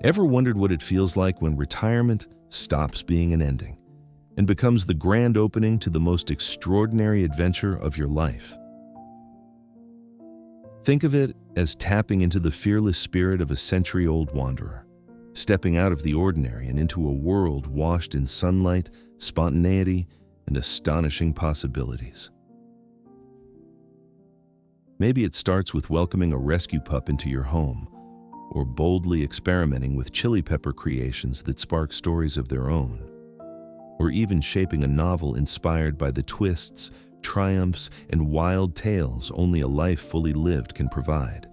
Ever wondered what it feels like when retirement stops being an ending and becomes the grand opening to the most extraordinary adventure of your life? Think of it as tapping into the fearless spirit of a century-old wanderer, stepping out of the ordinary and into a world washed in sunlight, spontaneity, and astonishing possibilities. Maybe it starts with welcoming a rescue pup into your home, or boldly experimenting with chili pepper creations that spark stories of their own, or even shaping a novel inspired by the twists, triumphs, and wild tales only a life fully lived can provide,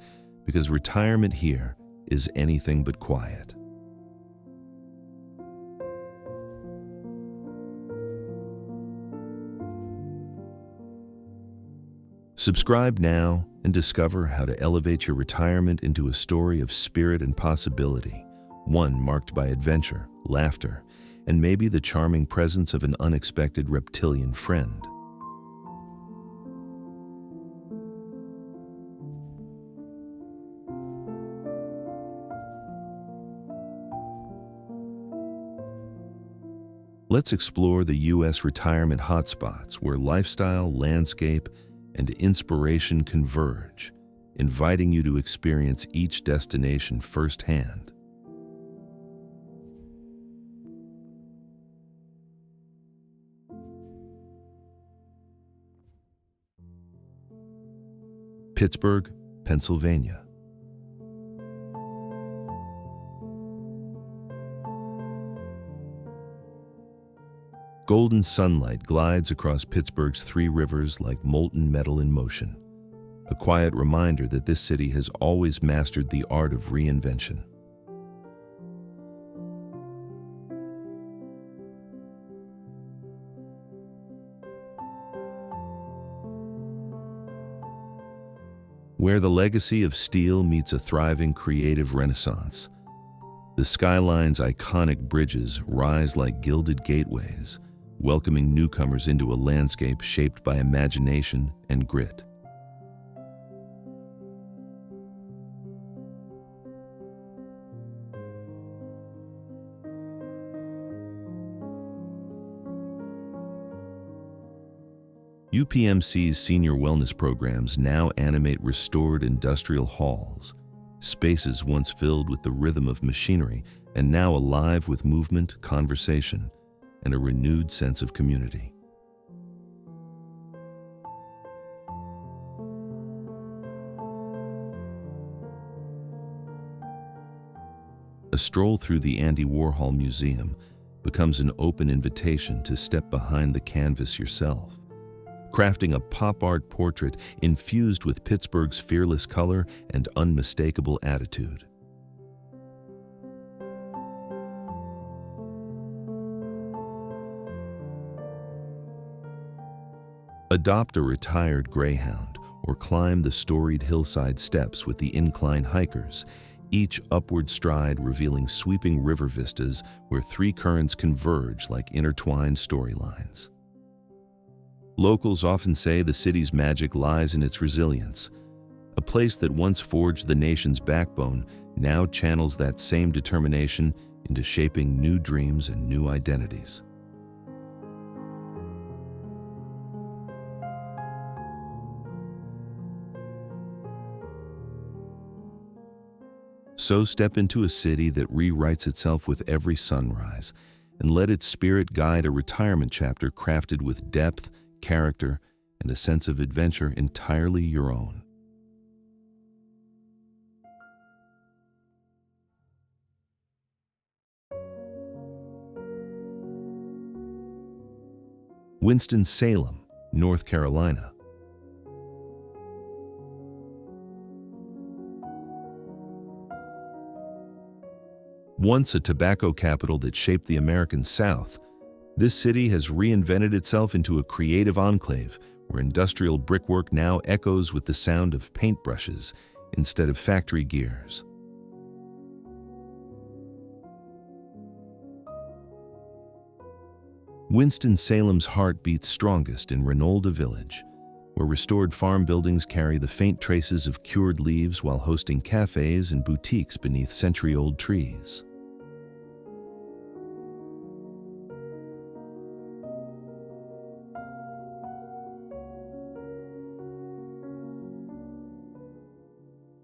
because retirement here is anything but quiet. Subscribe now and discover how to elevate your retirement into a story of spirit and possibility, one marked by adventure, laughter, and maybe the charming presence of an unexpected reptilian friend. Let's explore the U.S. retirement hotspots where lifestyle, landscape, and inspiration converge, inviting you to experience each destination firsthand. Pittsburgh, Pennsylvania. Golden sunlight glides across Pittsburgh's three rivers like molten metal in motion, a quiet reminder that this city has always mastered the art of reinvention. Where the legacy of steel meets a thriving creative renaissance, the skyline's iconic bridges rise like gilded gateways, welcoming newcomers into a landscape shaped by imagination and grit. UPMC's senior wellness programs now animate restored industrial halls, spaces once filled with the rhythm of machinery and now alive with movement, conversation, and a renewed sense of community. A stroll through the Andy Warhol Museum becomes an open invitation to step behind the canvas yourself, crafting a pop art portrait infused with Pittsburgh's fearless color and unmistakable attitude. Adopt a retired greyhound or climb the storied hillside steps with the incline hikers, each upward stride revealing sweeping river vistas where three currents converge like intertwined storylines. Locals often say the city's magic lies in its resilience. A place that once forged the nation's backbone now channels that same determination into shaping new dreams and new identities. So step into a city that rewrites itself with every sunrise, and let its spirit guide a retirement chapter crafted with depth, character, and a sense of adventure entirely your own. Winston-Salem, North Carolina. Once a tobacco capital that shaped the American South, this city has reinvented itself into a creative enclave where industrial brickwork now echoes with the sound of paintbrushes instead of factory gears. Winston-Salem's heart beats strongest in Ranolda Village, where restored farm buildings carry the faint traces of cured leaves while hosting cafes and boutiques beneath century-old trees.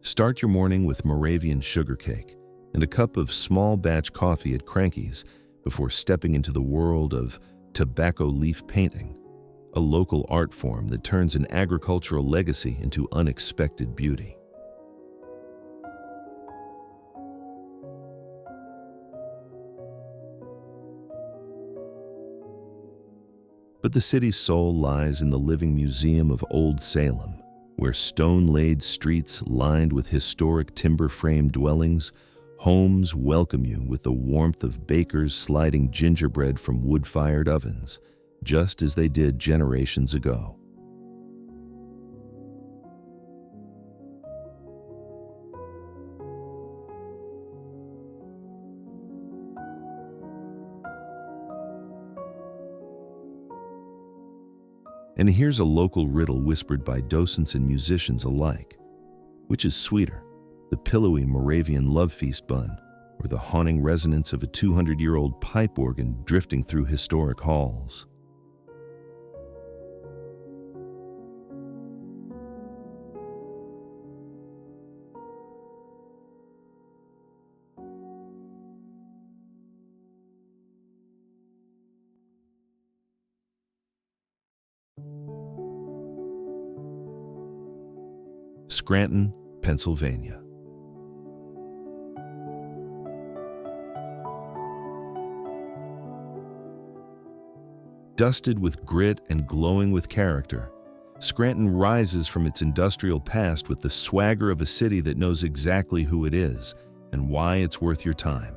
Start your morning with Moravian sugar cake and a cup of small batch coffee at Cranky's before stepping into the world of tobacco leaf painting, a local art form that turns an agricultural legacy into unexpected beauty. But the city's soul lies in the living museum of Old Salem, where stone-laid streets lined with historic timber-frame dwellings, homes welcome you with the warmth of bakers sliding gingerbread from wood-fired ovens, just as they did generations ago. And here's a local riddle whispered by docents and musicians alike. Which is sweeter, the pillowy Moravian love feast bun, or the haunting resonance of a 200-year-old pipe organ drifting through historic halls? Scranton, Pennsylvania. Dusted with grit and glowing with character, Scranton rises from its industrial past with the swagger of a city that knows exactly who it is and why it's worth your time.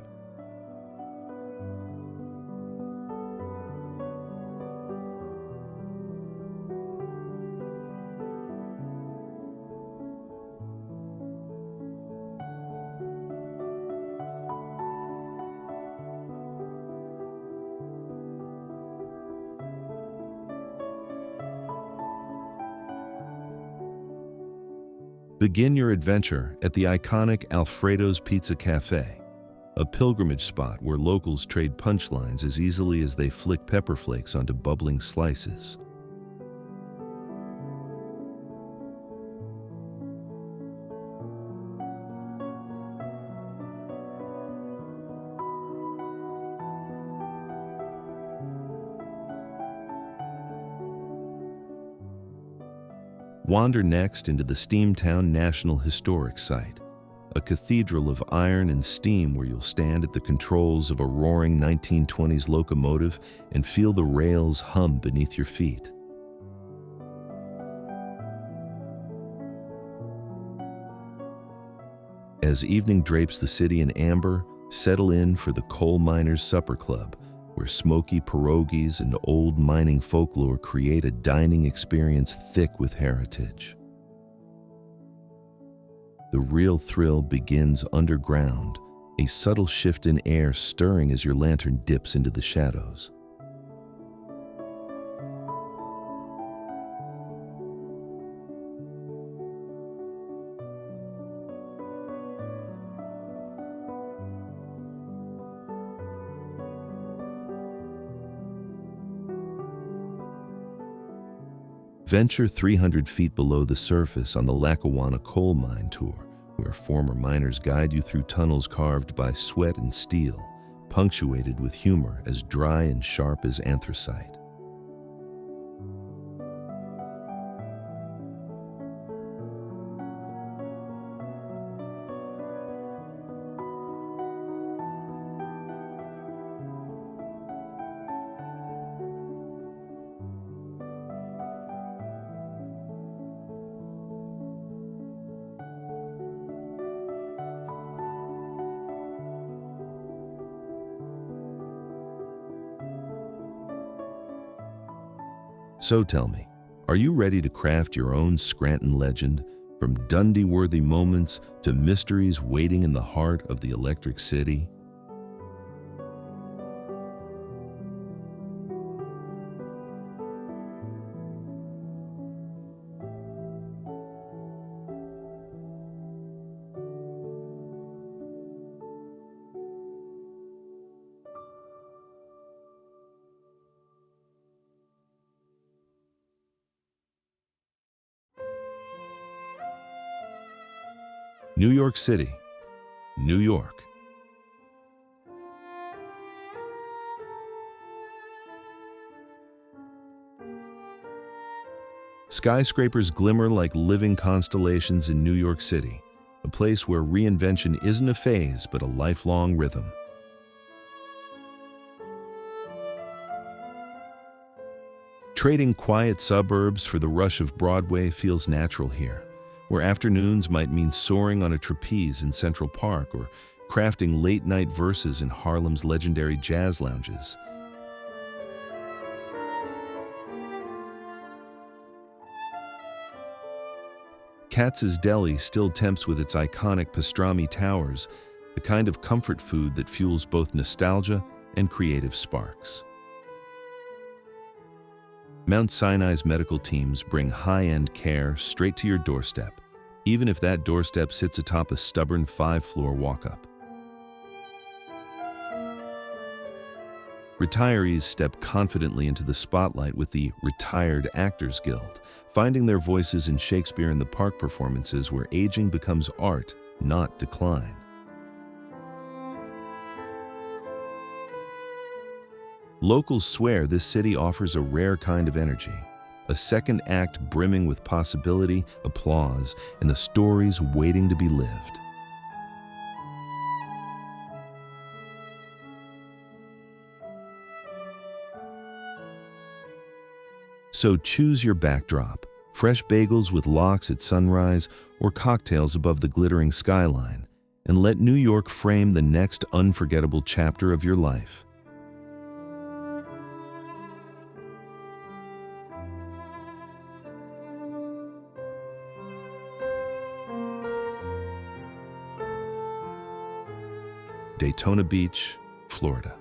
Begin your adventure at the iconic Alfredo's Pizza Cafe, a pilgrimage spot where locals trade punchlines as easily as they flick pepper flakes onto bubbling slices. Wander next into the Steamtown National Historic Site, a cathedral of iron and steam where you'll stand at the controls of a roaring 1920s locomotive and feel the rails hum beneath your feet. As evening drapes the city in amber, settle in for the Coal Miners' Supper Club, where smoky pierogies and old mining folklore create a dining experience thick with heritage. The real thrill begins underground, a subtle shift in air stirring as your lantern dips into the shadows. Venture 300 feet below the surface on the Lackawanna coal mine tour, where former miners guide you through tunnels carved by sweat and steel, punctuated with humor as dry and sharp as anthracite. So tell me, are you ready to craft your own Scranton legend, from Dundee-worthy moments to mysteries waiting in the heart of the Electric City? New York City, New York. Skyscrapers glimmer like living constellations in New York City, a place where reinvention isn't a phase but a lifelong rhythm. Trading quiet suburbs for the rush of Broadway feels natural here, where afternoons might mean soaring on a trapeze in Central Park or crafting late-night verses in Harlem's legendary jazz lounges. Katz's Deli still tempts with its iconic pastrami towers, the kind of comfort food that fuels both nostalgia and creative sparks. Mount Sinai's medical teams bring high-end care straight to your doorstep, even if that doorstep sits atop a stubborn 5-floor walk-up. Retirees step confidently into the spotlight with the Retired Actors Guild, finding their voices in Shakespeare in the Park performances where aging becomes art, not decline. Locals swear this city offers a rare kind of energy, a second act brimming with possibility, applause, and the stories waiting to be lived. So choose your backdrop, fresh bagels with lox at sunrise or cocktails above the glittering skyline, and let New York frame the next unforgettable chapter of your life. Daytona Beach, Florida.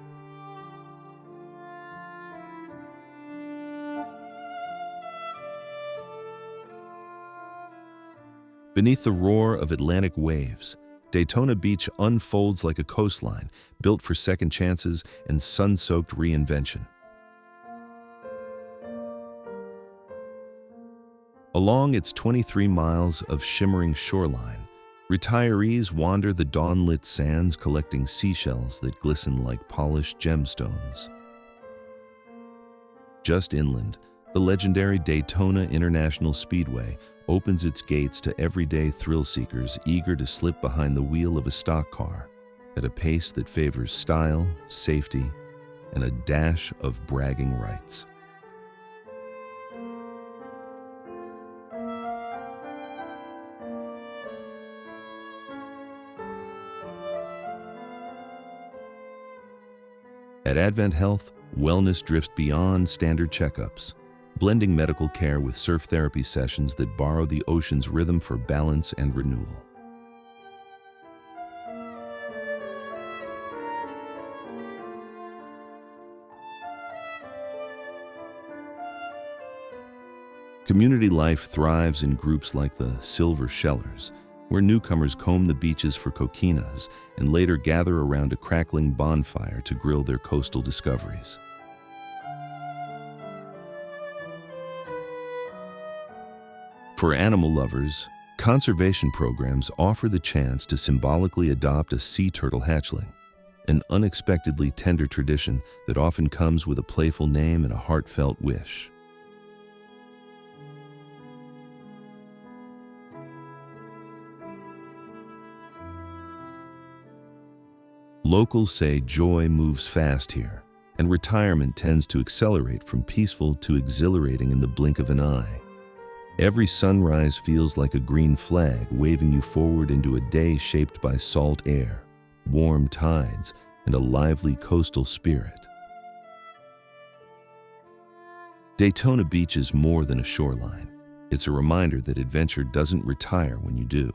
Beneath the roar of Atlantic waves, Daytona Beach unfolds like a coastline built for second chances and sun-soaked reinvention. Along its 23 miles of shimmering shoreline, retirees wander the dawn-lit sands collecting seashells that glisten like polished gemstones. Just inland, the legendary Daytona International Speedway opens its gates to everyday thrill-seekers eager to slip behind the wheel of a stock car at a pace that favors style, safety, and a dash of bragging rights. At Advent Health, wellness drifts beyond standard checkups, blending medical care with surf therapy sessions that borrow the ocean's rhythm for balance and renewal. Community life thrives in groups like the Silver Shellers, where newcomers comb the beaches for coquinas and later gather around a crackling bonfire to grill their coastal discoveries. For animal lovers, conservation programs offer the chance to symbolically adopt a sea turtle hatchling, an unexpectedly tender tradition that often comes with a playful name and a heartfelt wish. Locals say joy moves fast here, and retirement tends to accelerate from peaceful to exhilarating in the blink of an eye. Every sunrise feels like a green flag waving you forward into a day shaped by salt air, warm tides, and a lively coastal spirit. Daytona Beach is more than a shoreline. It's a reminder that adventure doesn't retire when you do.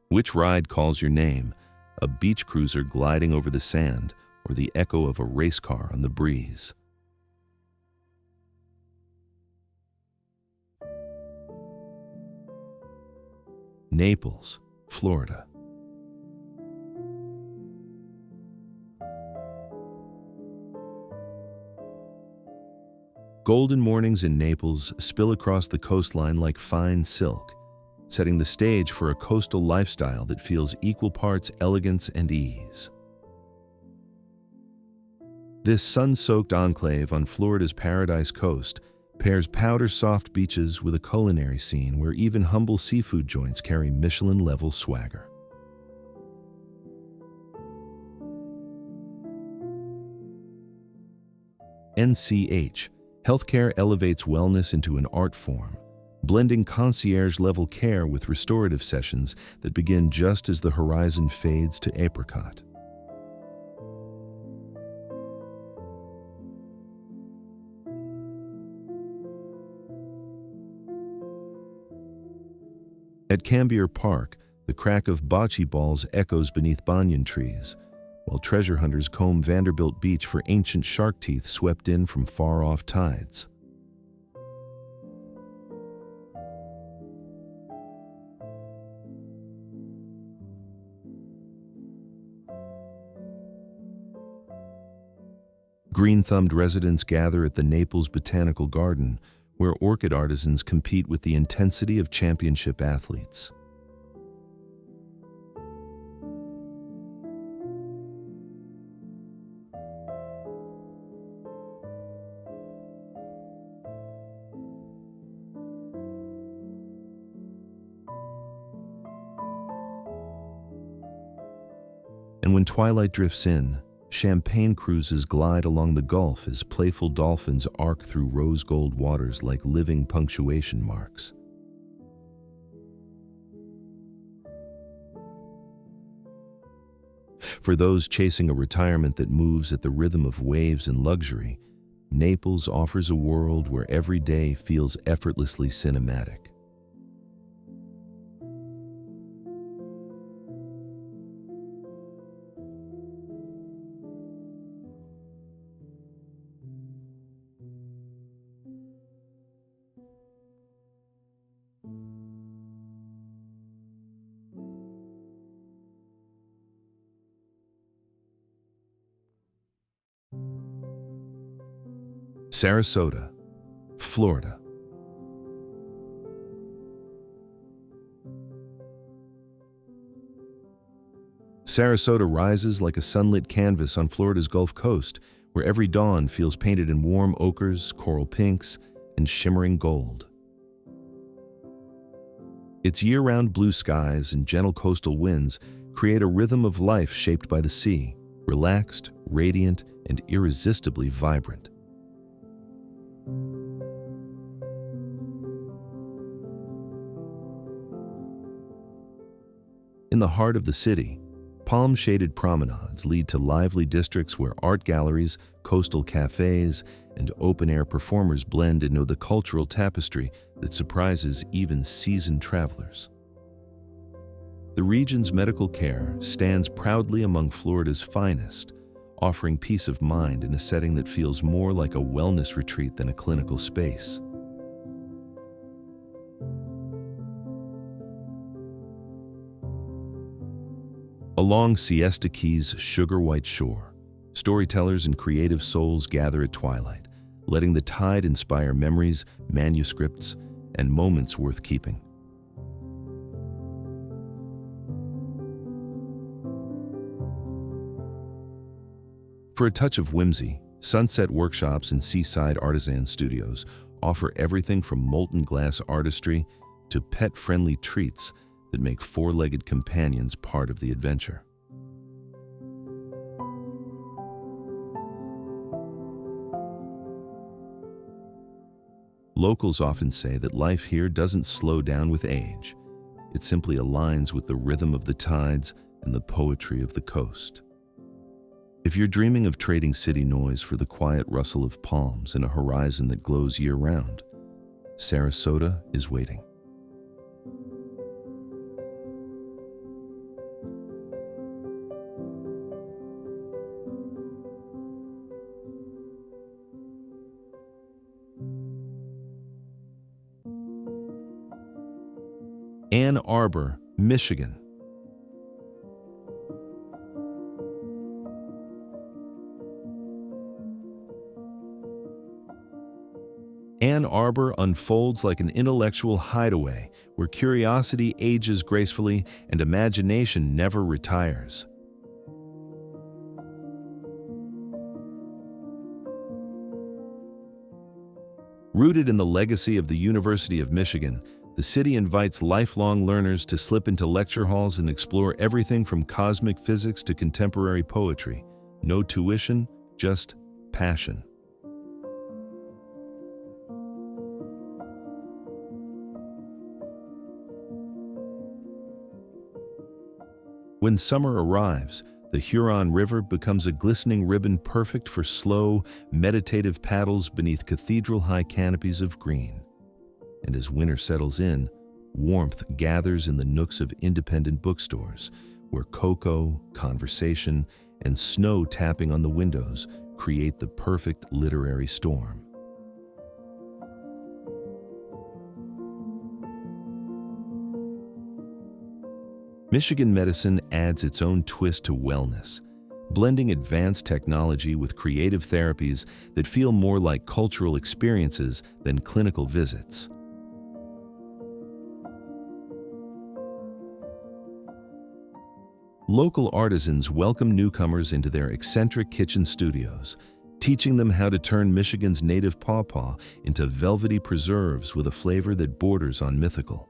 Which ride calls your name? A beach cruiser gliding over the sand, or the echo of a race car on the breeze? Naples, Florida. Golden mornings in Naples spill across the coastline like fine silk, setting the stage for a coastal lifestyle that feels equal parts elegance and ease. This sun-soaked enclave on Florida's Paradise Coast pairs powder-soft beaches with a culinary scene where even humble seafood joints carry Michelin-level swagger. NCH, healthcare elevates wellness into an art form, blending concierge-level care with restorative sessions that begin just as the horizon fades to apricot. At Cambier Park, the crack of bocce balls echoes beneath banyan trees, while treasure hunters comb Vanderbilt Beach for ancient shark teeth swept in from far-off tides. Green-thumbed residents gather at the Naples Botanical Garden, where orchid artisans compete with the intensity of championship athletes. And when twilight drifts in, champagne cruises glide along the Gulf as playful dolphins arc through rose-gold waters like living punctuation marks. For those chasing a retirement that moves at the rhythm of waves and luxury, Naples offers a world where every day feels effortlessly cinematic. Sarasota, Florida. Sarasota rises like a sunlit canvas on Florida's Gulf Coast, where every dawn feels painted in warm ochres, coral pinks, and shimmering gold. Its year-round blue skies and gentle coastal winds create a rhythm of life shaped by the sea, relaxed, radiant, and irresistibly vibrant. In the heart of the city, palm-shaded promenades lead to lively districts where art galleries, coastal cafes, and open-air performers blend into the cultural tapestry that surprises even seasoned travelers. The region's medical care stands proudly among Florida's finest, offering peace of mind in a setting that feels more like a wellness retreat than a clinical space. Along Siesta Key's sugar-white shore, storytellers and creative souls gather at twilight, letting the tide inspire memories, manuscripts, and moments worth keeping. For a touch of whimsy, Sunset Workshops and Seaside Artisan Studios offer everything from molten glass artistry to pet-friendly treats that make four-legged companions part of the adventure. Locals often say that life here doesn't slow down with age. It simply aligns with the rhythm of the tides and the poetry of the coast. If you're dreaming of trading city noise for the quiet rustle of palms and a horizon that glows year-round, Sarasota is waiting. Ann Arbor, Michigan. Ann Arbor unfolds like an intellectual hideaway where curiosity ages gracefully and imagination never retires. Rooted in the legacy of the University of Michigan, the city invites lifelong learners to slip into lecture halls and explore everything from cosmic physics to contemporary poetry. No tuition, just passion. When summer arrives, the Huron River becomes a glistening ribbon perfect for slow, meditative paddles beneath cathedral-high canopies of green. And as winter settles in, warmth gathers in the nooks of independent bookstores, where cocoa, conversation, and snow tapping on the windows create the perfect literary storm. Michigan medicine adds its own twist to wellness, blending advanced technology with creative therapies that feel more like cultural experiences than clinical visits. Local artisans welcome newcomers into their eccentric kitchen studios, teaching them how to turn Michigan's native pawpaw into velvety preserves with a flavor that borders on mythical.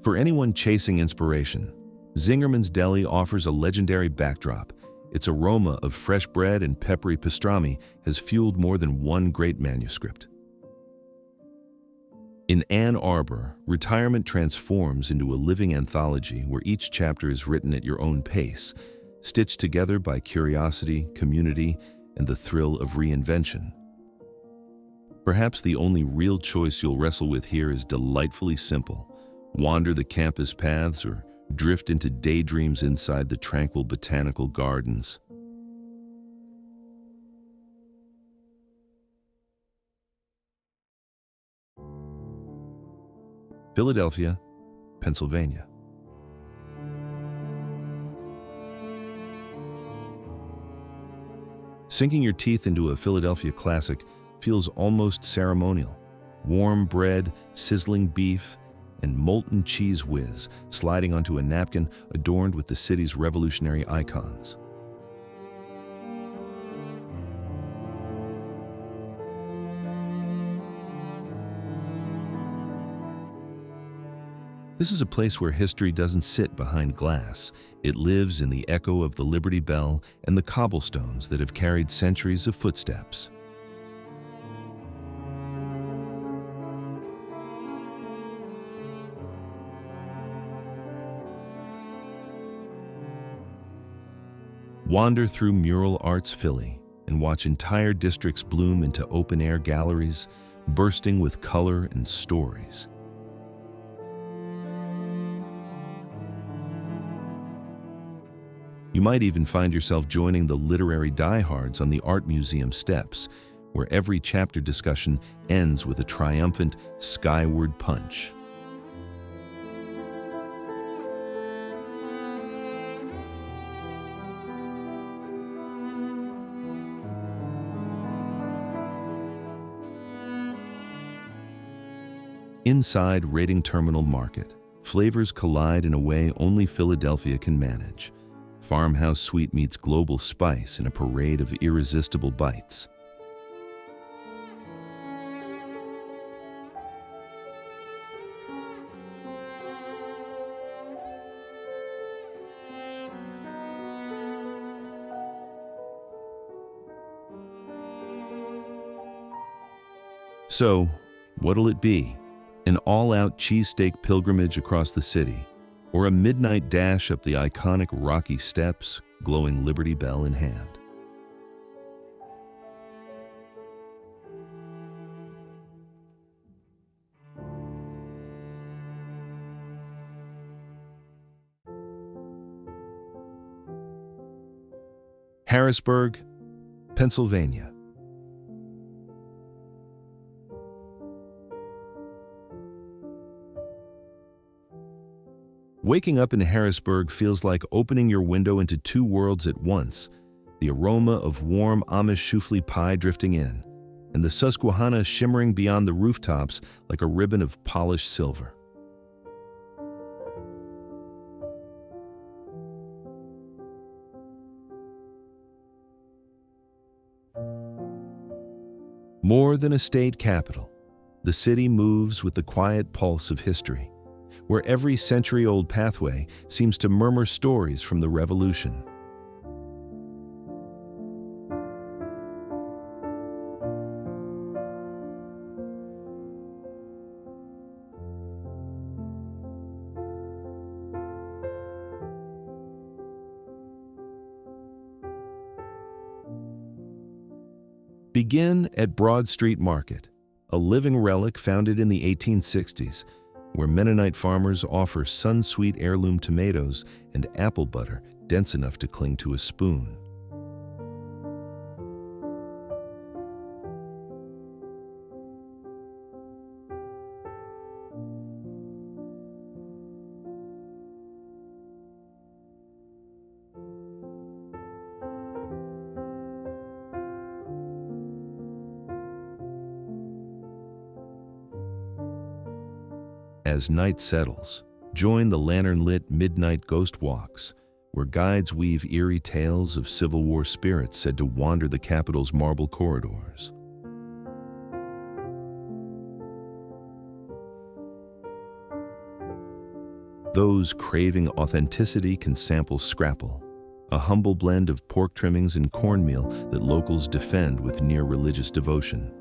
For anyone chasing inspiration, Zingerman's Deli offers a legendary backdrop. Its aroma of fresh bread and peppery pastrami has fueled more than one great manuscript. In Ann Arbor, retirement transforms into a living anthology where each chapter is written at your own pace, stitched together by curiosity, community, and the thrill of reinvention. Perhaps the only real choice you'll wrestle with here is delightfully simple. Wander the campus paths or drift into daydreams inside the tranquil botanical gardens. Philadelphia, Pennsylvania. Sinking your teeth into a Philadelphia classic feels almost ceremonial. Warm bread, sizzling beef, and molten cheese whiz sliding onto a napkin adorned with the city's revolutionary icons. This is a place where history doesn't sit behind glass. It lives in the echo of the Liberty Bell and the cobblestones that have carried centuries of footsteps. Wander through Mural Arts Philly and watch entire districts bloom into open-air galleries, bursting with color and stories. You might even find yourself joining the literary diehards on the Art Museum steps, where every chapter discussion ends with a triumphant skyward punch. Inside Rating Terminal Market, flavors collide in a way only Philadelphia can manage. Farmhouse sweet meets global spice in a parade of irresistible bites. So, what'll it be? An all-out cheesesteak pilgrimage across the city, or a midnight dash up the iconic rocky steps, glowing Liberty Bell in hand? Harrisburg, Pennsylvania. Waking up in Harrisburg feels like opening your window into two worlds at once, the aroma of warm Amish souffle pie drifting in, and the Susquehanna shimmering beyond the rooftops like a ribbon of polished silver. More than a state capital, the city moves with the quiet pulse of history, where every century-old pathway seems to murmur stories from the Revolution. Begin at Broad Street Market, a living relic founded in the 1860s, where Mennonite farmers offer sun-sweet heirloom tomatoes and apple butter dense enough to cling to a spoon. As night settles, join the lantern-lit midnight ghost walks, where guides weave eerie tales of Civil War spirits said to wander the capital's marble corridors. Those craving authenticity can sample scrapple, a humble blend of pork trimmings and cornmeal that locals defend with near religious devotion.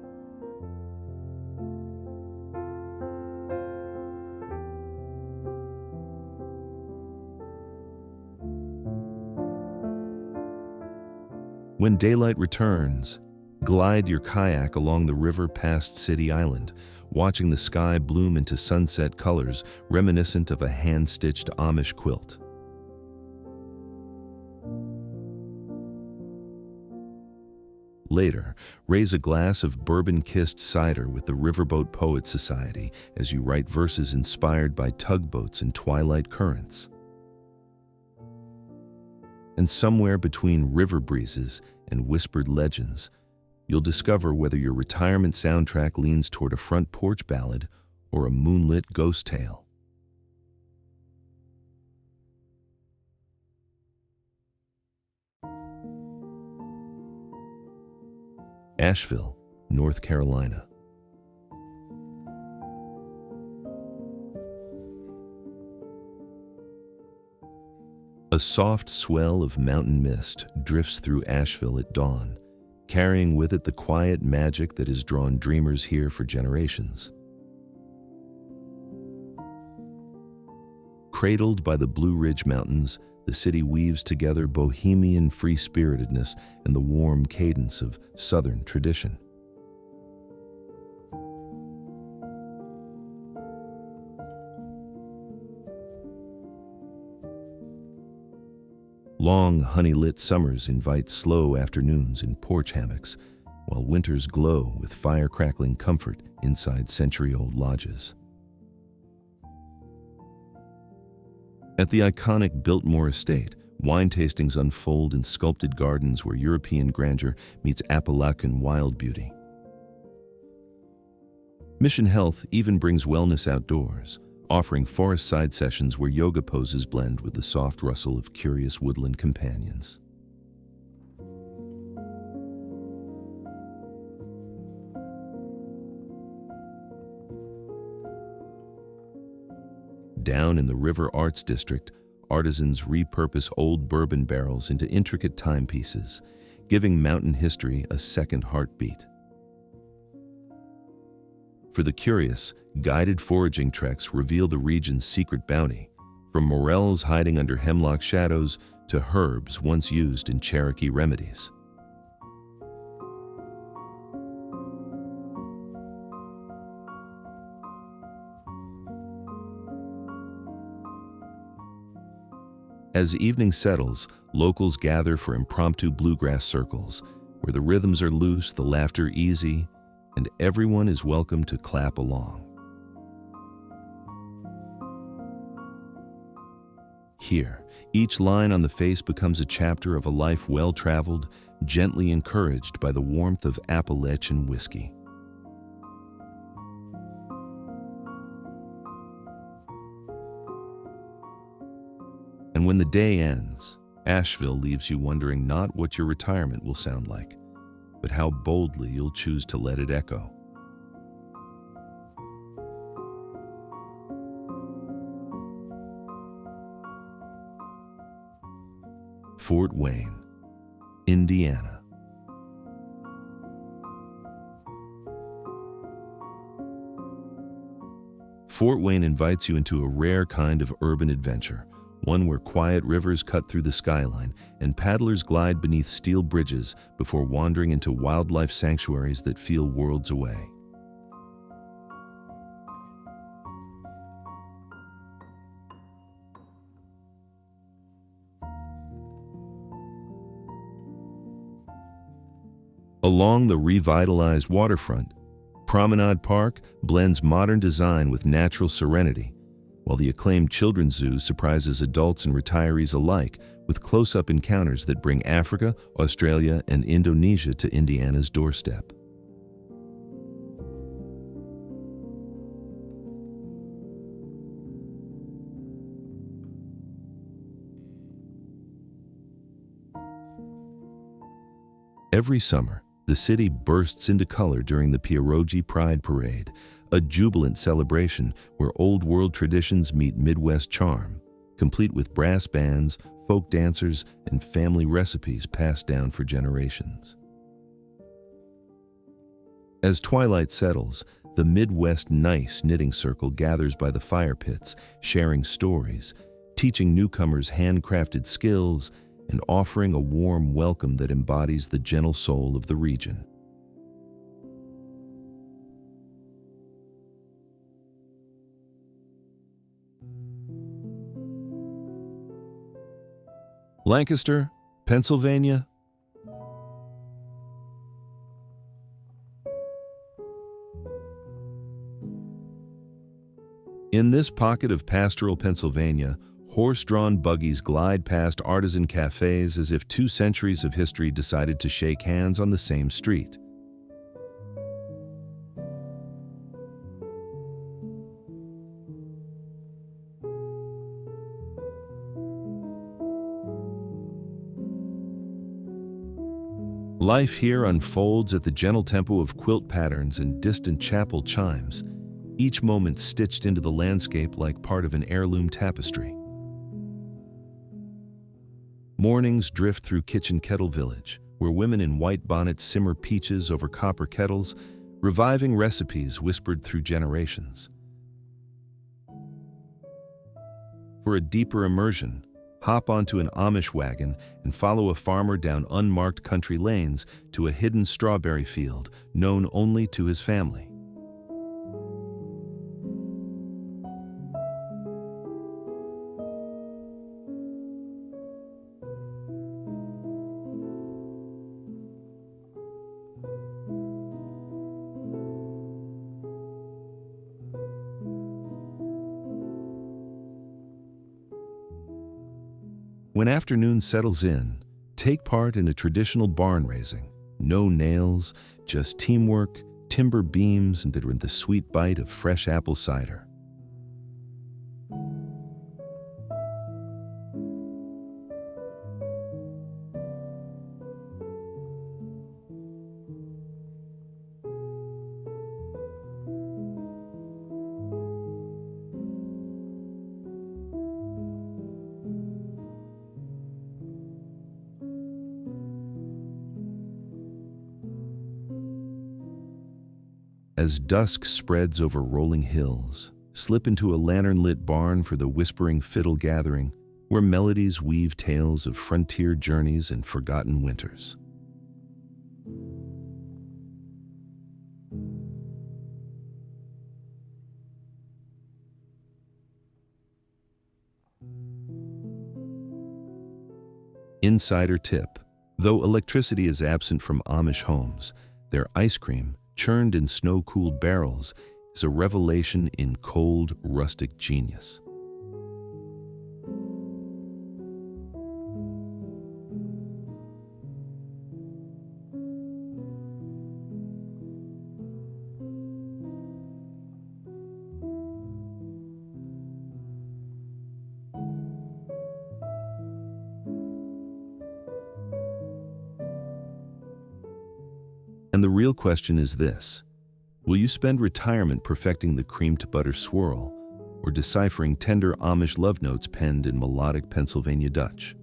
When daylight returns, glide your kayak along the river past City Island, watching the sky bloom into sunset colors reminiscent of a hand-stitched Amish quilt. Later, raise a glass of bourbon-kissed cider with the Riverboat Poet Society as you write verses inspired by tugboats and twilight currents. And somewhere between river breezes and whispered legends, you'll discover whether your retirement soundtrack leans toward a front porch ballad or a moonlit ghost tale. Asheville, North Carolina. A soft swell of mountain mist drifts through Asheville at dawn, carrying with it the quiet magic that has drawn dreamers here for generations. Cradled by the Blue Ridge Mountains, the city weaves together bohemian free-spiritedness and the warm cadence of Southern tradition. Long, honey-lit summers invite slow afternoons in porch hammocks, while winters glow with fire-crackling comfort inside century-old lodges. At the iconic Biltmore Estate, wine tastings unfold in sculpted gardens where European grandeur meets Appalachian wild beauty. Mission Health even brings wellness outdoors, offering forest-side sessions where yoga poses blend with the soft rustle of curious woodland companions. Down in the River Arts District, artisans repurpose old bourbon barrels into intricate timepieces, giving mountain history a second heartbeat. For the curious, guided foraging treks reveal the region's secret bounty, from morels hiding under hemlock shadows to herbs once used in Cherokee remedies. As evening settles, locals gather for impromptu bluegrass circles, where the rhythms are loose, the laughter easy, and everyone is welcome to clap along. Here, each line on the face becomes a chapter of a life well-traveled, gently encouraged by the warmth of Appalachian whiskey. And when the day ends, Asheville leaves you wondering not what your retirement will sound like, but how boldly you'll choose to let it echo. Fort Wayne, Indiana. Fort Wayne invites you into a rare kind of urban adventure, one where quiet rivers cut through the skyline and paddlers glide beneath steel bridges before wandering into wildlife sanctuaries that feel worlds away. Along the revitalized waterfront, Promenade Park blends modern design with natural serenity, while the acclaimed Children's Zoo surprises adults and retirees alike with close-up encounters that bring Africa, Australia, and Indonesia to Indiana's doorstep. Every summer, the city bursts into color during the Pierogi Pride Parade, a jubilant celebration where old world traditions meet Midwest charm, complete with brass bands, folk dancers, and family recipes passed down for generations. As twilight settles, the Midwest Nice Knitting Circle gathers by the fire pits, sharing stories, teaching newcomers handcrafted skills, and offering a warm welcome that embodies the gentle soul of the region. Lancaster, Pennsylvania. In this pocket of pastoral Pennsylvania, horse-drawn buggies glide past artisan cafes as if 2 centuries of history decided to shake hands on the same street. Life here unfolds at the gentle tempo of quilt patterns and distant chapel chimes, each moment stitched into the landscape like part of an heirloom tapestry. Mornings drift through Kitchen Kettle Village, where women in white bonnets simmer peaches over copper kettles, reviving recipes whispered through generations. For a deeper immersion, hop onto an Amish wagon and follow a farmer down unmarked country lanes to a hidden strawberry field known only to his family. When afternoon settles in, take part in a traditional barn raising. No nails, just teamwork, timber beams, and the sweet bite of fresh apple cider. As dusk spreads over rolling hills, slip into a lantern-lit barn for the whispering fiddle gathering, where melodies weave tales of frontier journeys and forgotten winters. Insider tip: though electricity is absent from Amish homes, their ice cream, churned in snow-cooled barrels, is a revelation in cold, rustic genius. And the real question is this: will you spend retirement perfecting the cream-to butter swirl, or deciphering tender Amish love notes penned in melodic Pennsylvania Dutch?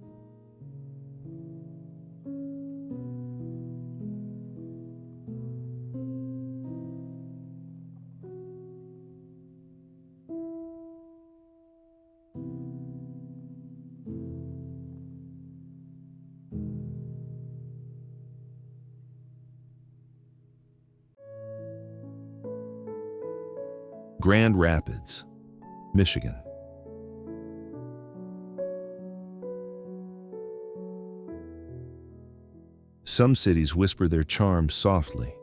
Grand Rapids, Michigan. Some cities whisper their charm softly.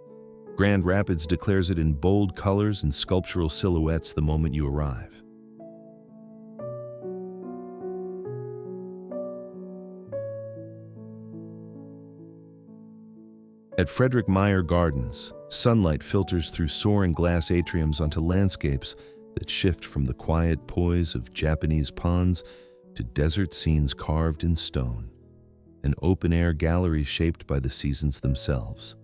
Grand Rapids declares it in bold colors and sculptural silhouettes the moment you arrive. At Frederick Meyer Gardens, sunlight filters through soaring glass atriums onto landscapes that shift from the quiet poise of Japanese ponds to desert scenes carved in stone, an open-air gallery shaped by the seasons themselves.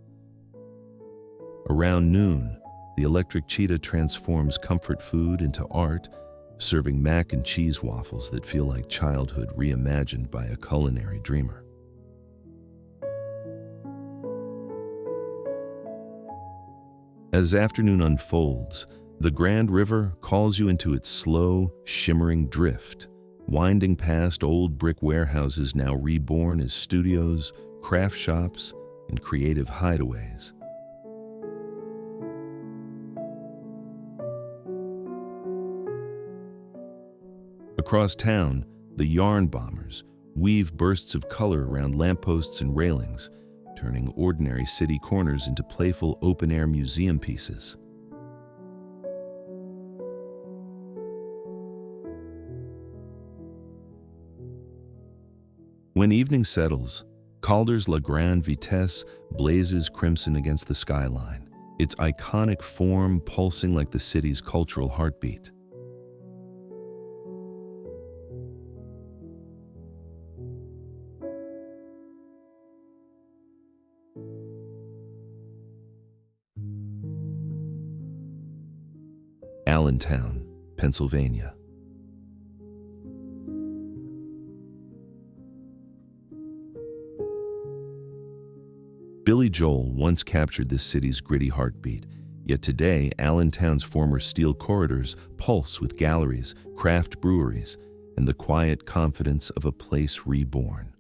Around noon, the electric cheetah transforms comfort food into art, serving mac and cheese waffles that feel like childhood reimagined by a culinary dreamer. As afternoon unfolds, the Grand River calls you into its slow, shimmering drift, winding past old brick warehouses now reborn as studios, craft shops, and creative hideaways. Across town, the yarn bombers weave bursts of color around lampposts and railings, turning ordinary city corners into playful open-air museum pieces. When evening settles, Calder's La Grande Vitesse blazes crimson against the skyline, its iconic form pulsing like the city's cultural heartbeat. Allentown, Pennsylvania. Billy Joel once captured this city's gritty heartbeat, yet today Allentown's former steel corridors pulse with galleries, craft breweries, and the quiet confidence of a place reborn.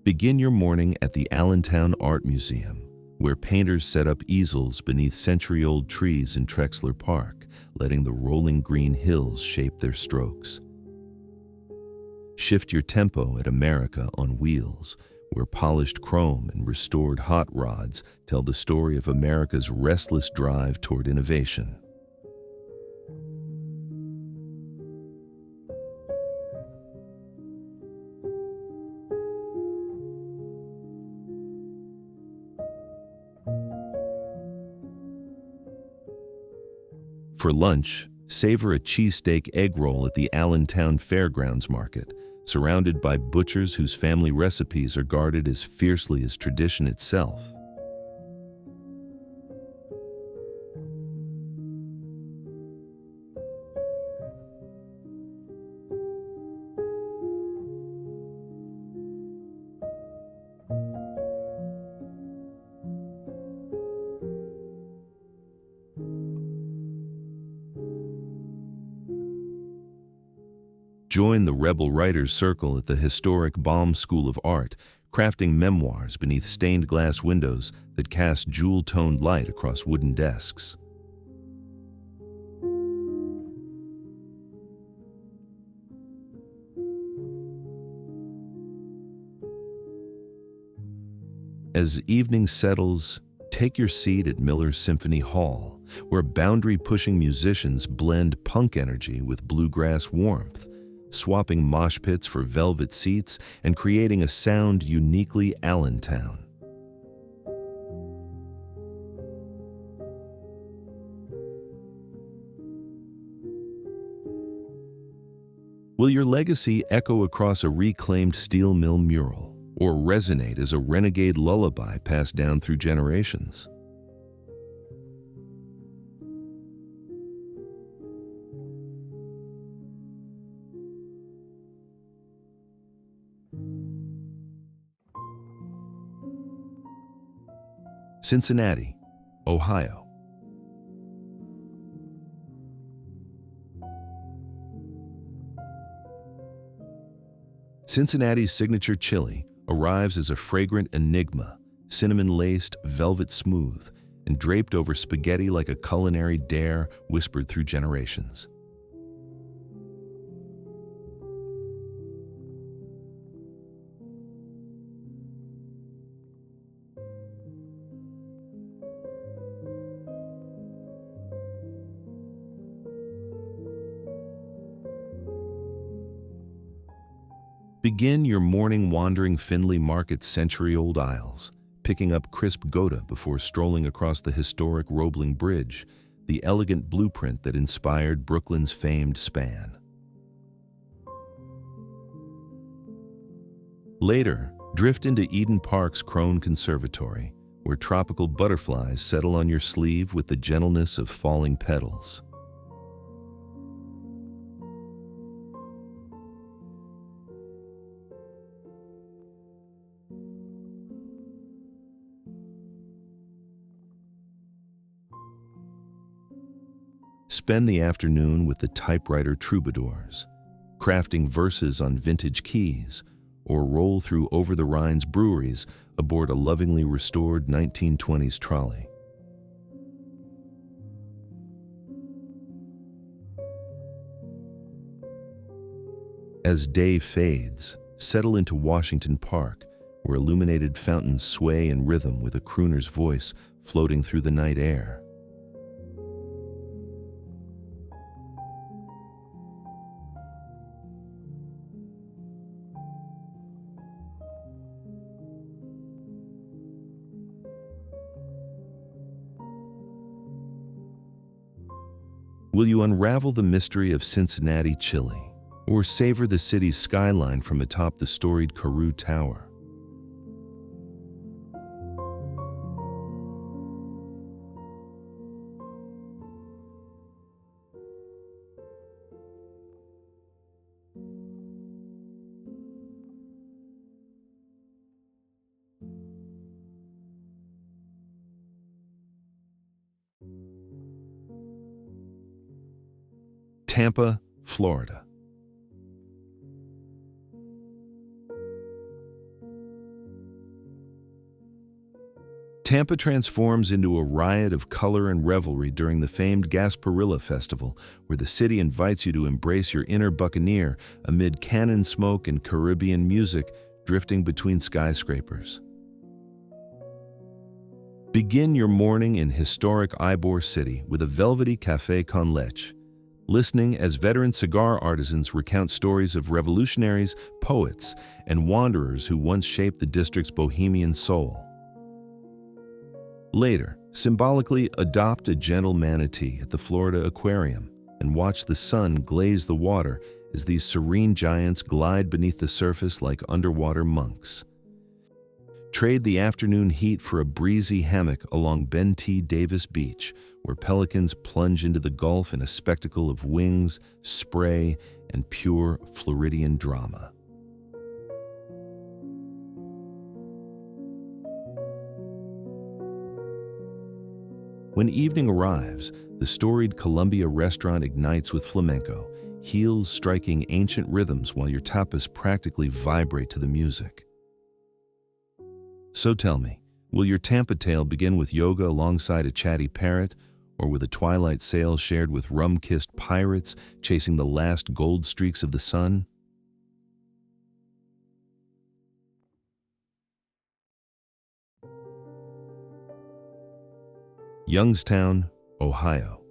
Begin your morning at the Allentown Art Museum, where painters set up easels beneath century-old trees in Trexler Park, letting the rolling green hills shape their strokes. Shift your tempo at America on Wheels, where polished chrome and restored hot rods tell the story of America's restless drive toward innovation. For lunch, savor a cheesesteak egg roll at the Allentown Fairgrounds Market, surrounded by butchers whose family recipes are guarded as fiercely as tradition itself. Join the Rebel Writers Circle at the historic Baum School of Art, crafting memoirs beneath stained glass windows that cast jewel-toned light across wooden desks. As evening settles, take your seat at Miller's Symphony Hall, where boundary-pushing musicians blend punk energy with bluegrass warmth, swapping mosh pits for velvet seats and creating a sound uniquely Allentown. Will your legacy echo across a reclaimed steel mill mural, or resonate as a renegade lullaby passed down through generations? Cincinnati, Ohio. Cincinnati's signature chili arrives as a fragrant enigma, cinnamon-laced, velvet smooth, and draped over spaghetti like a culinary dare whispered through generations. Begin your morning wandering Findlay Market's century-old aisles, picking up crisp Gouda before strolling across the historic Roebling Bridge, the elegant blueprint that inspired Brooklyn's famed span. Later, drift into Eden Park's Crone Conservatory, where tropical butterflies settle on your sleeve with the gentleness of falling petals. Spend the afternoon with the typewriter troubadours, crafting verses on vintage keys, or roll through over-the-Rhine's breweries aboard a lovingly restored 1920s trolley. As day fades, settle into Washington Park, where illuminated fountains sway in rhythm with a crooner's voice floating through the night air. Will you unravel the mystery of Cincinnati chili, or savor the city's skyline from atop the storied Carew Tower? Tampa, Florida. Tampa transforms into a riot of color and revelry during the famed Gasparilla Festival, where the city invites you to embrace your inner buccaneer amid cannon smoke and Caribbean music drifting between skyscrapers. Begin your morning in historic Ybor City with a velvety café con leche, listening as veteran cigar artisans recount stories of revolutionaries, poets, and wanderers who once shaped the district's bohemian soul. Later, symbolically adopt a gentle manatee at the Florida Aquarium and watch the sun glaze the water as these serene giants glide beneath the surface like underwater monks. Trade the afternoon heat for a breezy hammock along Ben T. Davis Beach, where pelicans plunge into the Gulf in a spectacle of wings, spray, and pure Floridian drama. When evening arrives, the storied Columbia restaurant ignites with flamenco, heels striking ancient rhythms while your tapas practically vibrate to the music. So tell me, will your Tampa tale begin with yoga alongside a chatty parrot, or with a twilight sail shared with rum-kissed pirates chasing the last gold streaks of the sun? Youngstown, Ohio.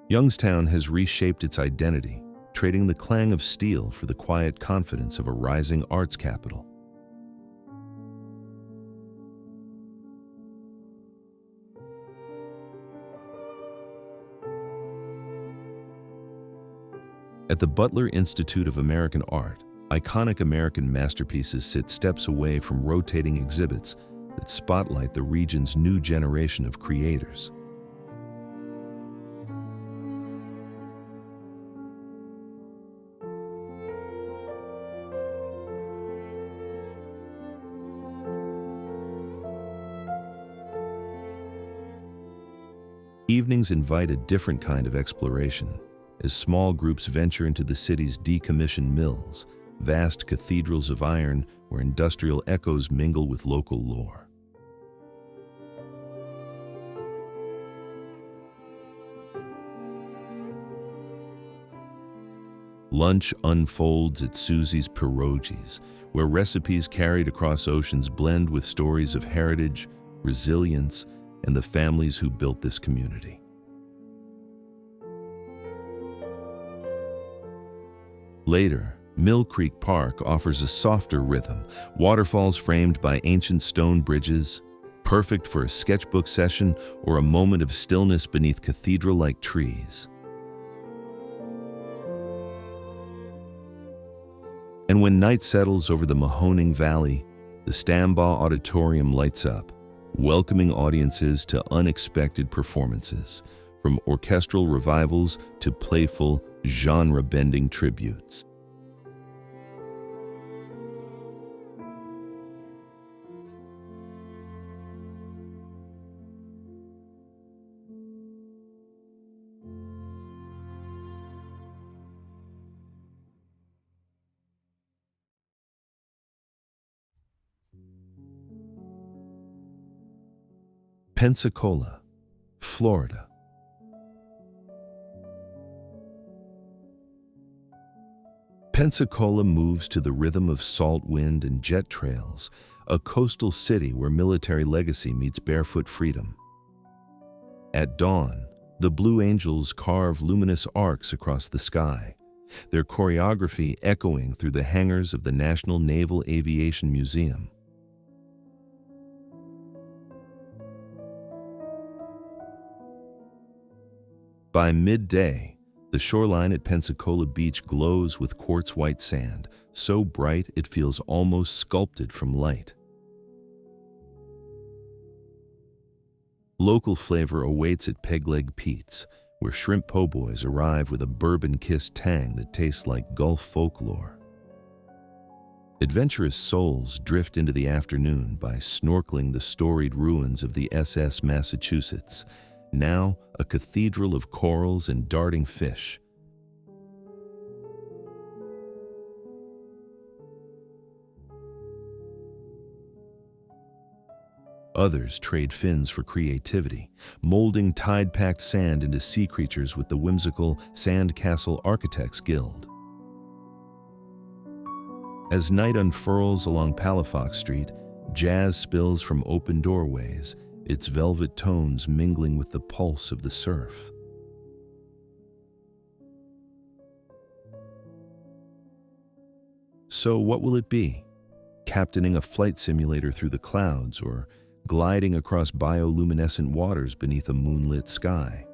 Youngstown has reshaped its identity, trading the clang of steel for the quiet confidence of a rising arts capital. At the Butler Institute of American Art, iconic American masterpieces sit steps away from rotating exhibits that spotlight the region's new generation of creators. Evenings invite a different kind of exploration, as small groups venture into the city's decommissioned mills, vast cathedrals of iron where industrial echoes mingle with local lore. Lunch unfolds at Susie's Pierogies, where recipes carried across oceans blend with stories of heritage, resilience, and the families who built this community. Later, Mill Creek Park offers a softer rhythm, waterfalls framed by ancient stone bridges, perfect for a sketchbook session or a moment of stillness beneath cathedral-like trees. And when night settles over the Mahoning Valley, the Stambaugh Auditorium lights up, welcoming audiences to unexpected performances, from orchestral revivals to playful, genre-bending tributes. Pensacola, Florida. Pensacola moves to the rhythm of salt wind and jet trails, a coastal city where military legacy meets barefoot freedom. At dawn, the Blue Angels carve luminous arcs across the sky, their choreography echoing through the hangars of the National Naval Aviation Museum. By midday, the shoreline at Pensacola Beach glows with quartz white sand, so bright it feels almost sculpted from light. Local flavor awaits at Peg Leg Pete's, where shrimp po' boys arrive with a bourbon-kissed tang that tastes like Gulf folklore. Adventurous souls drift into the afternoon by snorkeling the storied ruins of the SS Massachusetts, now a cathedral of corals and darting fish. Others trade fins for creativity, molding tide-packed sand into sea creatures with the whimsical Sandcastle Architects Guild. As night unfurls along Palafox Street, jazz spills from open doorways, its velvet tones mingling with the pulse of the surf. So what will it be? Captaining a flight simulator through the clouds, or gliding across bioluminescent waters beneath a moonlit sky?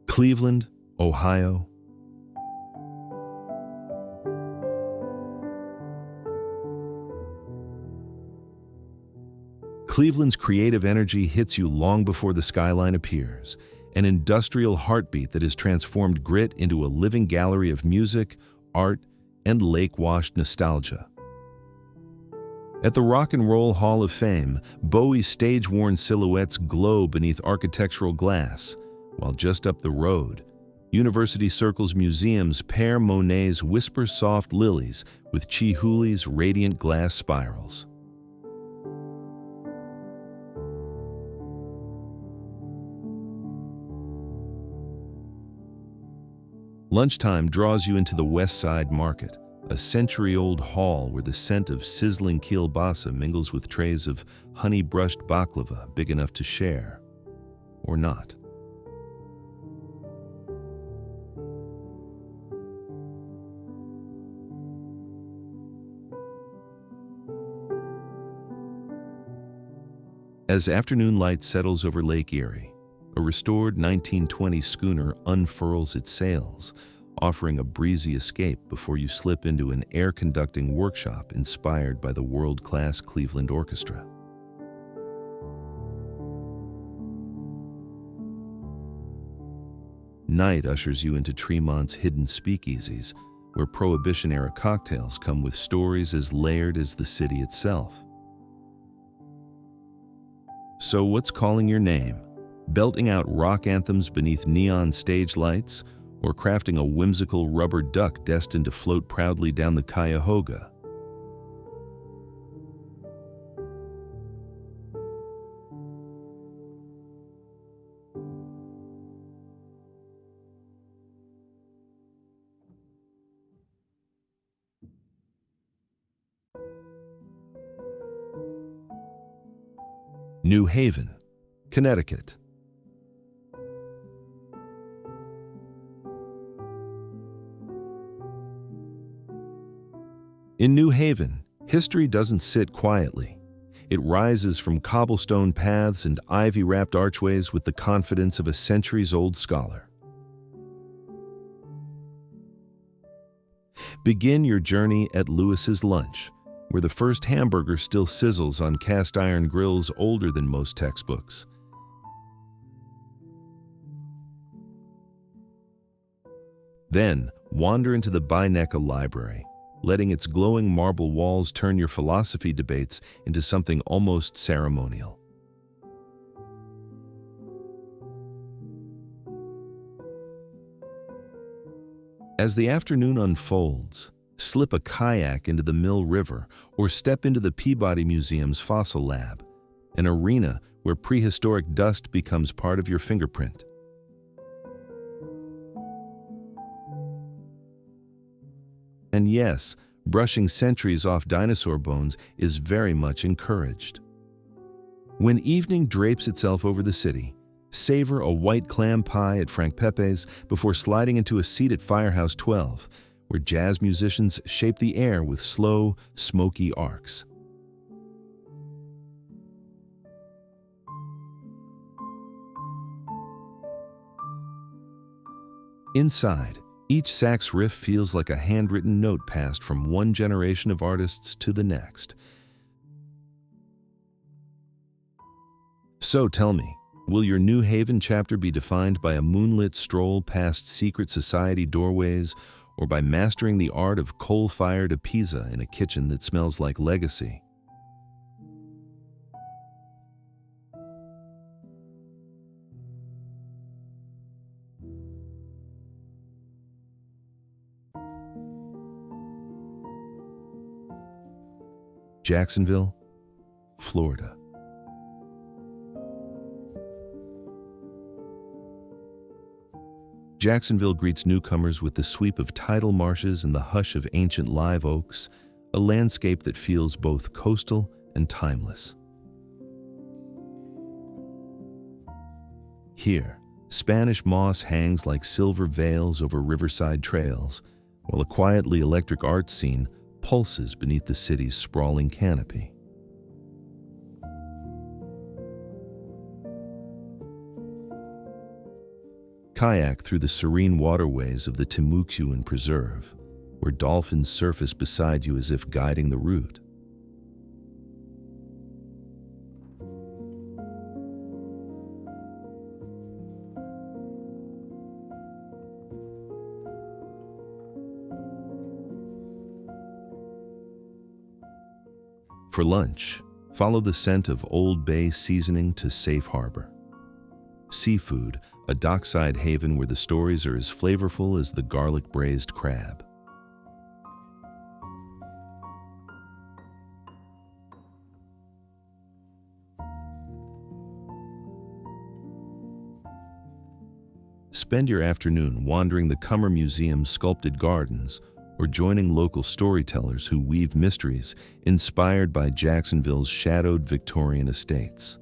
Cleveland, Ohio. Cleveland's creative energy hits you long before the skyline appears, an industrial heartbeat that has transformed grit into a living gallery of music, art, and lake-washed nostalgia. At the Rock and Roll Hall of Fame, Bowie's stage-worn silhouettes glow beneath architectural glass, while just up the road, University Circle's museums pair Monet's whisper-soft lilies with Chihuly's radiant glass spirals. Lunchtime draws you into the West Side Market, a century-old hall where the scent of sizzling kielbasa mingles with trays of honey-brushed baklava big enough to share, or not. As afternoon light settles over Lake Erie, a restored 1920 schooner unfurls its sails, offering a breezy escape before you slip into an air-conducting workshop inspired by the world-class Cleveland Orchestra. Night ushers you into Tremont's hidden speakeasies, where Prohibition-era cocktails come with stories as layered as the city itself. So what's calling your name? Belting out rock anthems beneath neon stage lights, or crafting a whimsical rubber duck destined to float proudly down the Cuyahoga? New Haven, Connecticut. In New Haven, history doesn't sit quietly. It rises from cobblestone paths and ivy-wrapped archways with the confidence of a centuries-old scholar. Begin your journey at Lewis's Lunch, where the first hamburger still sizzles on cast-iron grills older than most textbooks. Then, wander into the Beinecke Library, letting its glowing marble walls turn your philosophy debates into something almost ceremonial. As the afternoon unfolds, slip a kayak into the Mill River or step into the Peabody Museum's fossil lab, an arena where prehistoric dust becomes part of your fingerprint. And yes, brushing centuries off dinosaur bones is very much encouraged. When evening drapes itself over the city, savor a white clam pie at Frank Pepe's before sliding into a seat at Firehouse 12, where jazz musicians shape the air with slow, smoky arcs. Inside, each sax riff feels like a handwritten note passed from one generation of artists to the next. So tell me, will your New Haven chapter be defined by a moonlit stroll past secret society doorways, or by mastering the art of coal-fired pizza in a kitchen that smells like legacy? Jacksonville, Florida. Jacksonville greets newcomers with the sweep of tidal marshes and the hush of ancient live oaks, a landscape that feels both coastal and timeless. Here, Spanish moss hangs like silver veils over riverside trails, while a quietly electric art scene pulses beneath the city's sprawling canopy. Kayak through the serene waterways of the Timucuan Preserve, where dolphins surface beside you as if guiding the route. For lunch, follow the scent of Old Bay seasoning to Safe Harbor. Seafood, a dockside haven where the stories are as flavorful as the garlic braised crab. Spend your afternoon wandering the Cummer Museum's sculpted gardens or joining local storytellers who weave mysteries inspired by Jacksonville's shadowed Victorian estates.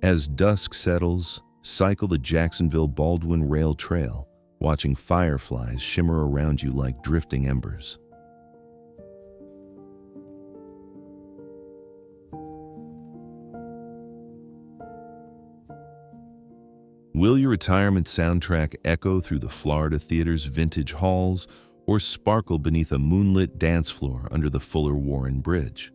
As dusk settles, cycle the Jacksonville-Baldwin Rail Trail, watching fireflies shimmer around you like drifting embers. Will your retirement soundtrack echo through the Florida Theater's vintage halls or sparkle beneath a moonlit dance floor under the Fuller Warren Bridge?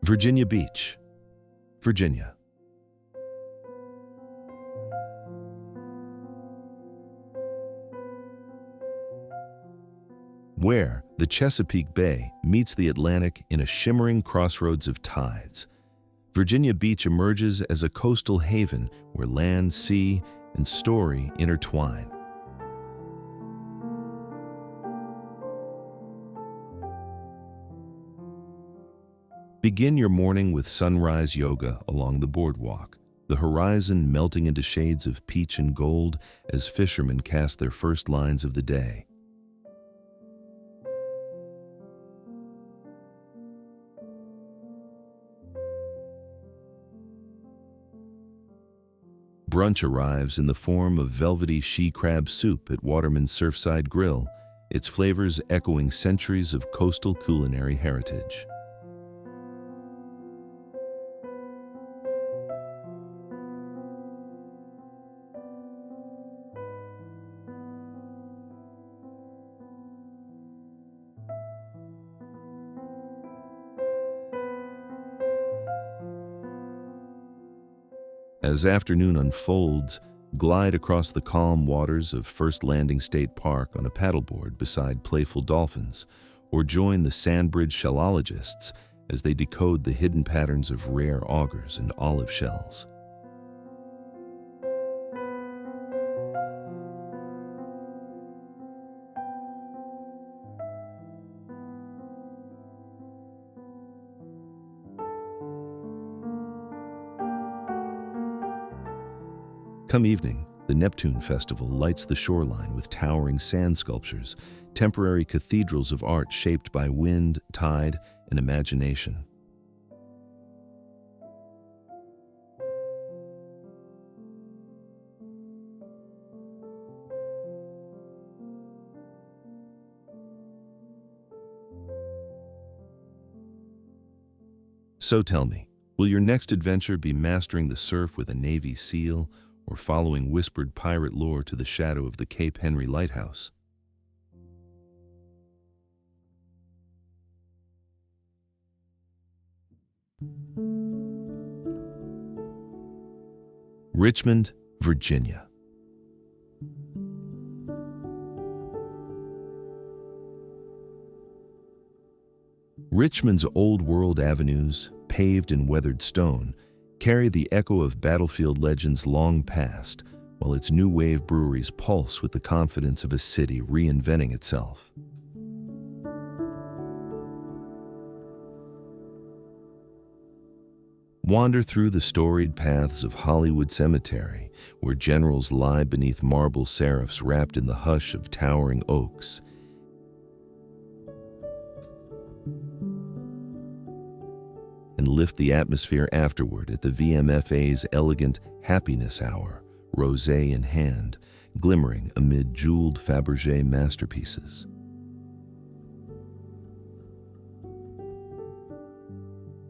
Virginia Beach, Virginia. Where the Chesapeake Bay meets the Atlantic in a shimmering crossroads of tides, Virginia Beach emerges as a coastal haven where land, sea, and story intertwine. Begin your morning with sunrise yoga along the boardwalk, the horizon melting into shades of peach and gold as fishermen cast their first lines of the day. Brunch arrives in the form of velvety she-crab soup at Waterman's Surfside Grill, its flavors echoing centuries of coastal culinary heritage. As afternoon unfolds, glide across the calm waters of First Landing State Park on a paddleboard beside playful dolphins, or join the Sandbridge shellologists as they decode the hidden patterns of rare augurs and olive shells. Come evening, the Neptune Festival lights the shoreline with towering sand sculptures, temporary cathedrals of art shaped by wind, tide, and imagination. So tell me, will your next adventure be mastering the surf with a Navy SEAL, or following whispered pirate lore to the shadow of the Cape Henry Lighthouse? Richmond, Virginia. Richmond's old world avenues, paved in weathered stone, carry the echo of battlefield legends long past, while its new wave breweries pulse with the confidence of a city reinventing itself. Wander through the storied paths of Hollywood Cemetery, where generals lie beneath marble seraphs wrapped in the hush of towering oaks. And lift the atmosphere afterward at the VMFA's elegant happiness hour, rosé in hand, glimmering amid jeweled Fabergé masterpieces.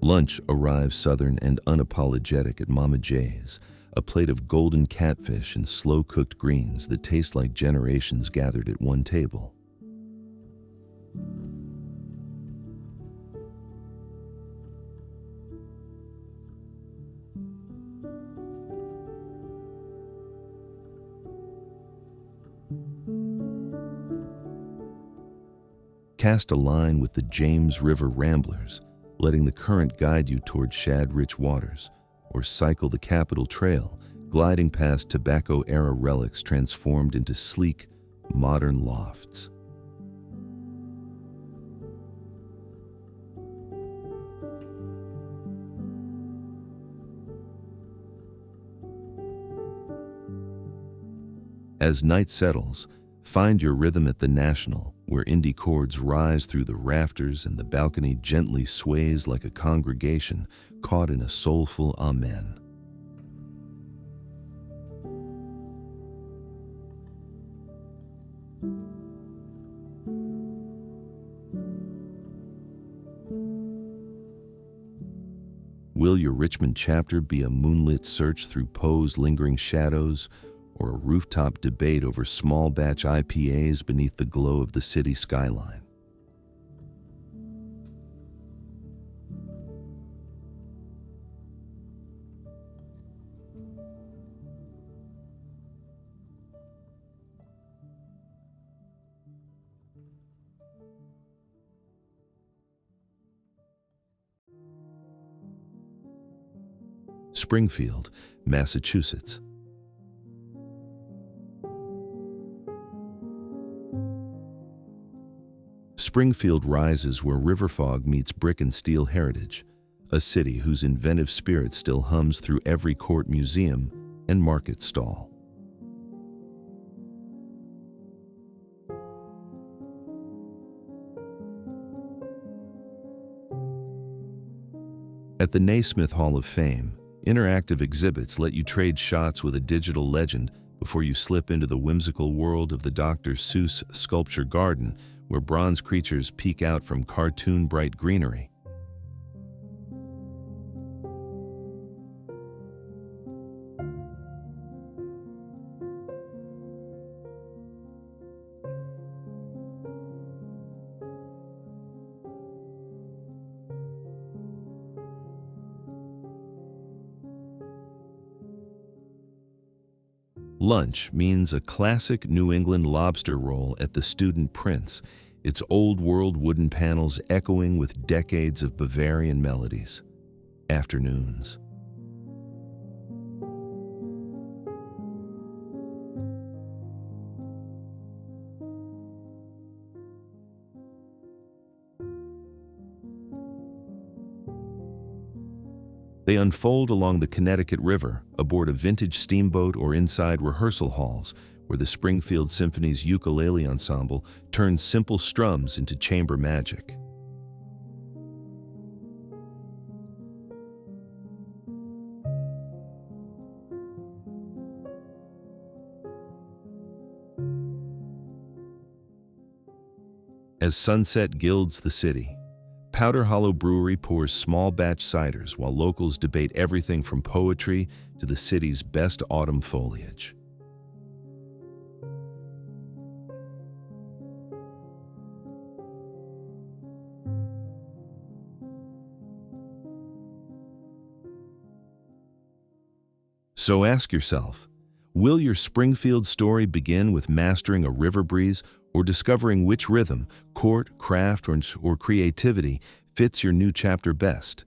Lunch arrives southern and unapologetic at Mama J's, a plate of golden catfish and slow-cooked greens that taste like generations gathered at one table. Cast a line with the James River Ramblers, letting the current guide you toward shad-rich waters, or cycle the Capitol Trail, gliding past tobacco-era relics transformed into sleek, modern lofts. As night settles, find your rhythm at the National, where indie chords rise through the rafters and the balcony gently sways like a congregation caught in a soulful amen. Will your Richmond chapter be a moonlit search through Poe's lingering shadows, or a rooftop debate over small batch IPAs beneath the glow of the city skyline? Springfield, Massachusetts. Springfield rises where river fog meets brick and steel heritage, a city whose inventive spirit still hums through every court, museum, and market stall. At the Naismith Hall of Fame, interactive exhibits let you trade shots with a digital legend before you slip into the whimsical world of the Dr. Seuss Sculpture Garden, where bronze creatures peek out from cartoon-bright greenery. Lunch means a classic New England lobster roll at the Student Prince, its old-world wooden panels echoing with decades of Bavarian melodies. Afternoons. They unfold along the Connecticut River, aboard a vintage steamboat or inside rehearsal halls, where the Springfield Symphony's ukulele ensemble turns simple strums into chamber magic. As sunset gilds the city, Powder Hollow Brewery pours small batch ciders while locals debate everything from poetry to the city's best autumn foliage. So ask yourself, will your Springfield story begin with mastering a river breeze or discovering which rhythm, chord, craft, or creativity fits your new chapter best?